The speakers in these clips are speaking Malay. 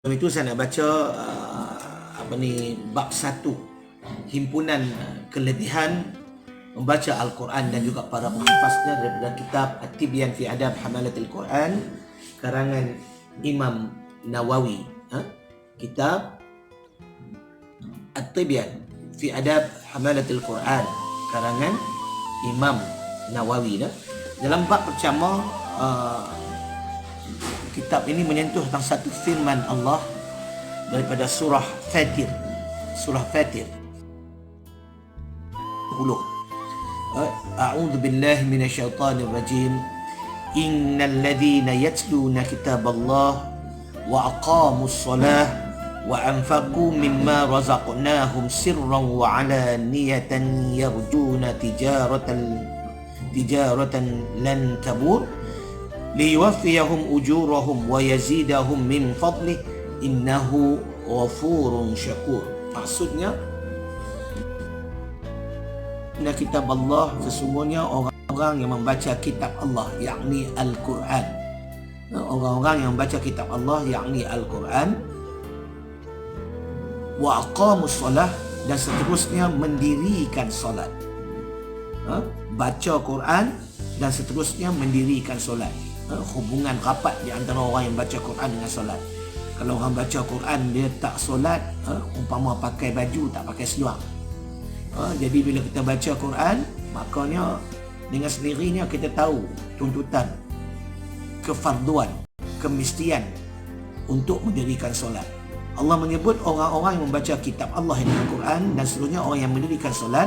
Itu saya nak baca bab 1, himpunan kelebihan membaca Al-Quran dan juga para penghafaznya daripada kitab At-Tibyan fi Adab Hamalatil Quran karangan Imam Nawawi. Kitab At-Tibyan fi Adab Hamalatil Quran karangan Imam Nawawi. Dalam bab pertama, kitab ini menyentuh tentang satu firman Allah daripada surah Fatir. Surah Fatir 10. A'udzu billahi minasyaitonir rajim. Innal ladzina yatluna kitaballah wa aqamus shalah wa anfaqu mimma razaqnahum sirran wa alaniyatan yarjuna tijaratan lan tabur liyuwaffiyahum ujurahum wa yazidahum min fadlih innahu ghafurun syakur. Maksudnya, inna kitab Allah, sesungguhnya orang-orang yang membaca kitab Allah, yakni Al-Quran. Orang-orang yang membaca kitab Allah, yakni Al-Quran, wa aqamus salah, dan seterusnya mendirikan solat. Baca Quran dan seterusnya mendirikan solat. Hubungan rapat di antara orang yang baca Quran dengan solat. Kalau orang baca Quran dia tak solat, umpama pakai baju tak pakai seluar. Jadi bila kita baca Quran, makanya dengan sendirinya kita tahu tuntutan kefarduan, kemestian untuk mendirikan solat. Allah menyebut orang-orang yang membaca kitab Allah yang Al-Quran dan seterusnya orang yang mendirikan solat,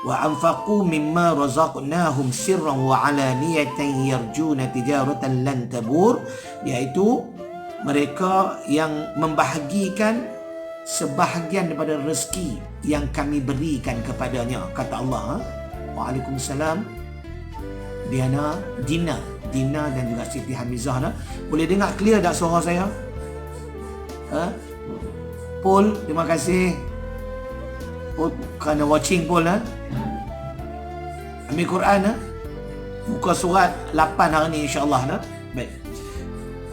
wa anfaqu mimma razaqnahum sirran wa alaniyatan yarjuna tijaratan lan tabur, iaitu mereka yang membahagikan sebahagian daripada rezeki yang kami berikan kepadanya. Kata Allah. Waalaikumsalam Dina dan juga Siti Hamizah. Boleh dengar clear tak suara saya? Paul, terima kasih Paul kerana watching Paul. Ambil Quran, buka surat 8 hari ni insya-Allah. Baik.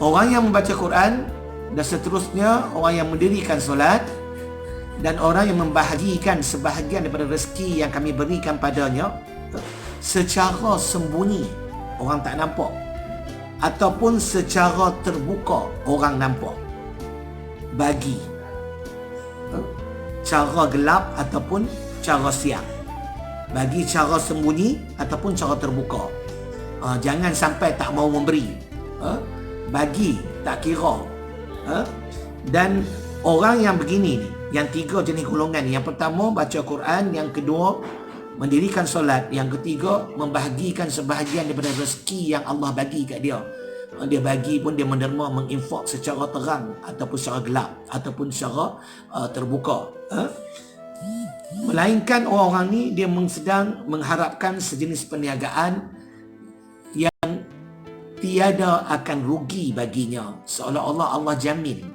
Orang yang membaca Quran dan seterusnya orang yang mendirikan solat dan orang yang membahagikan sebahagian daripada rezeki yang kami berikan padanya secara sembunyi, orang tak nampak, ataupun secara terbuka, orang nampak. Bagi cara gelap ataupun cara siang, bagi cara sembunyi ataupun cara terbuka. Jangan sampai tak mau memberi. Bagi tak kira. Dan orang yang begini ni, yang tiga jenis golongan ni, yang pertama baca Quran, yang kedua mendirikan solat, yang ketiga membahagikan sebahagian daripada rezeki yang Allah bagi kat dia. Dia bagi pun dia menderma, menginfak secara terang ataupun secara gelap ataupun secara terbuka. Melainkan orang-orang ni dia sedang mengharapkan sejenis perniagaan yang tiada akan rugi baginya, seolah-olah Allah jamin.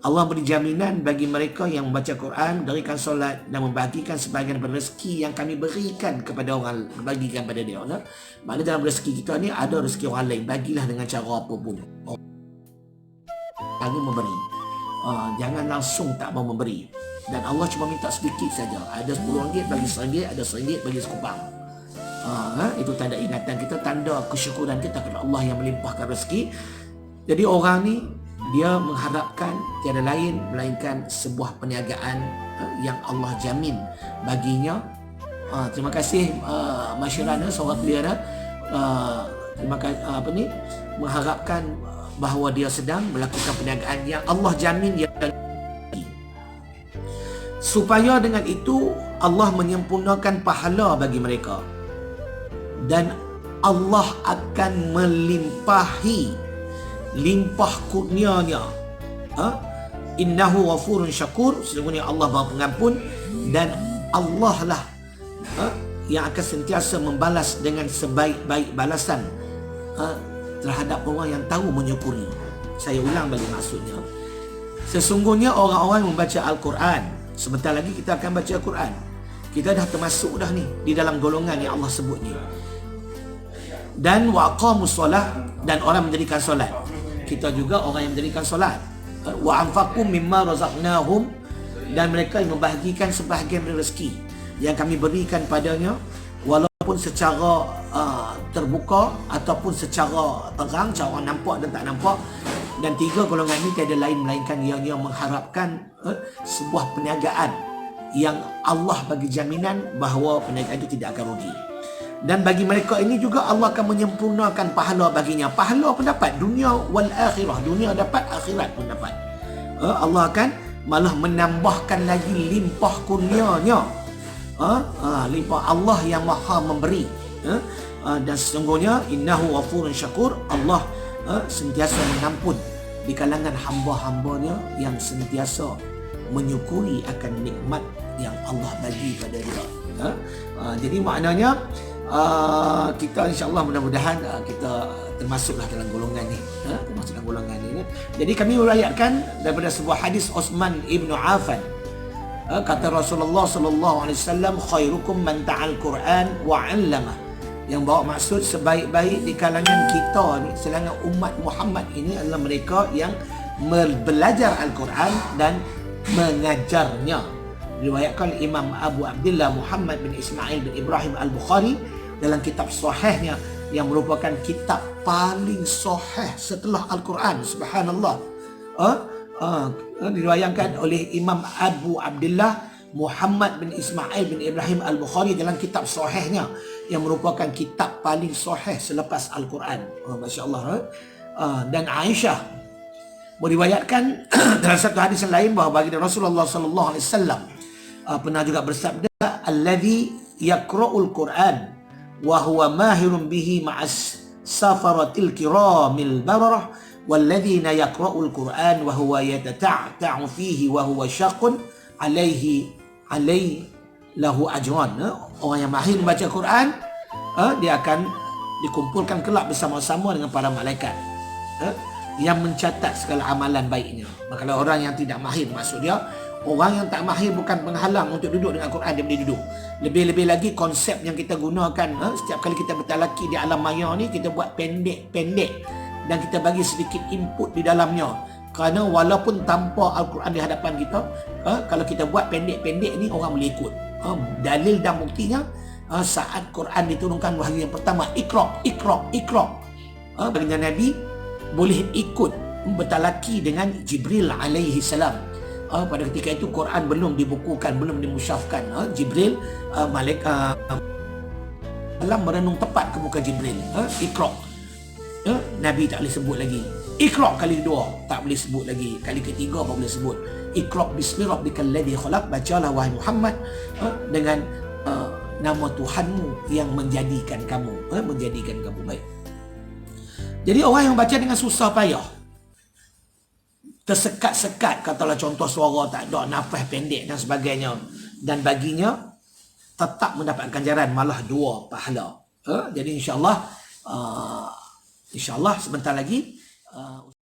Allah beri jaminan bagi mereka yang membaca Quran, mendirikan solat dan membagikan sebahagian daripada rezeki yang kami berikan kepada orang, bagikan pada dia. Maknanya dalam rezeki kita ni ada rezeki orang lain, bagilah dengan cara apa pun. Kami memberi. Jangan langsung tak mau memberi. Dan Allah cuma minta sedikit saja. Ada RM10 bagi RM1, ada RM1 bagi sekupang. Itu tanda ingatan kita, tanda kesyukuran kita kepada Allah yang melimpahkan rezeki. Jadi orang ni dia mengharapkan tiada lain melainkan sebuah perniagaan yang Allah jamin baginya. Terima kasih Masyirana, seorang clear. Terima kasih mengharapkan bahawa dia sedang melakukan perniagaan yang Allah jamin dia, supaya dengan itu Allah menyempurnakan pahala bagi mereka dan Allah akan limpah kurnianya. Innahu ghafurun syakur, sesungguhnya Allah Maha Pengampun dan Allah lah yang akan sentiasa membalas dengan sebaik-baik balasan terhadap orang yang tahu menyukuri. Saya ulang balik maksudnya. Sesungguhnya orang-orang yang membaca Al-Quran, sebentar lagi kita akan baca Al-Quran, kita dah termasuk dah ni di dalam golongan yang Allah sebut ni. Dan wa aqamus solah, dan orang mendirikan solat. Kita juga orang yang mendirikan solat. Wa anfaqu mimma razaqnahum, dan mereka yang membahagikan sebahagian dari rezeki yang kami berikan padanya, walaupun secara terbuka ataupun secara terang, cara orang nampak dan tak nampak. Dan tiga golongan ini tiada lain melainkan yang mengharapkan sebuah perniagaan yang Allah bagi jaminan bahawa perniagaan itu tidak akan rugi. Dan bagi mereka ini juga Allah akan menyempurnakan pahala baginya. Pahala pun dapat dunia wal akhirah, dunia dapat, akhirat pun dapat. Allah akan malah menambahkan lagi limpah kurnianya. Limpah Allah yang maha memberi. Dan sesungguhnya innahu ghafurun syakur, Allah sentiasa mengampun di kalangan hamba-hambanya yang sentiasa menyukuri akan nikmat yang Allah bagi pada dia. Jadi maknanya kita insya-Allah mudah-mudahan kita termasuklah dalam golongan ni, termasuk dalam golongan ni. Jadi kami uraikan daripada sebuah hadis Uthman ibnu Affan. Kata Rasulullah sallallahu alaihi wasallam, khairukum man ta'al Quran wa 'allamah. Yang bawa maksud sebaik-baik di kalangan kita ni, kalangan umat Muhammad ini adalah mereka yang belajar Al-Quran dan mengajarnya. Diriwayatkan Imam Abu Abdullah Muhammad bin Ismail bin Ibrahim Al-Bukhari dalam kitab sahihnya yang merupakan kitab paling sahih setelah Al-Quran. Subhanallah. Diriwayatkan oleh Imam Abu Abdullah Muhammad bin Ismail bin Ibrahim Al-Bukhari dalam kitab sahihnya yang merupakan kitab paling sahih selepas Al-Quran. Masya Allah. Dan Aisyah meriwayatkan dalam satu hadis yang lain bahawa bagi Rasulullah sallallahu alaihi wasallam pernah juga bersabda, allazi yaqra'ul Quran wa huwa mahirun bihi ma'as safaratil kiramil bararah walladzina yaqra'ul Quran wa huwa yatata'u fihi wa huwa syaqun alaihi lahu ajran. Orang yang mahir membaca Quran, dia akan dikumpulkan kelak bersama-sama dengan para malaikat yang mencatat segala amalan baiknya. Maka kalau orang yang tidak mahir, maksud dia orang yang tak mahir bukan penghalang untuk duduk dengan Quran, dia boleh duduk. Lebih-lebih lagi konsep yang kita gunakan setiap kali kita bertalaki di alam maya ni, kita buat pendek-pendek dan kita bagi sedikit input di dalamnya. Kerana walaupun tanpa Al-Quran di hadapan kita, kalau kita buat pendek-pendek ni, orang boleh ikut. Dalil dan buktinya, saat Quran diturunkan wahyu yang pertama, Iqra. Baginda Nabi boleh ikut bertalaki dengan Jibril alaihi salam. Pada ketika itu Quran belum dibukukan, belum dimusyafkan. Jibril malaikat dalam merenung tepat ke muka Jibril. Iqra. Nabi tak boleh sebut lagi. Iqra kali kedua tak boleh sebut lagi. Kali ketiga apa boleh sebut. Iqra bismi rabbikal ladzi khalaq. Bacalah wahai Muhammad dengan nama Tuhanmu yang menjadikan kamu baik. Jadi orang yang baca dengan susah payah, tersekat-sekat, katalah contoh suara tak ada, nafas pendek dan sebagainya, dan baginya tetap mendapat ganjaran, malah 2 pahala. Jadi insya-Allah sebentar lagi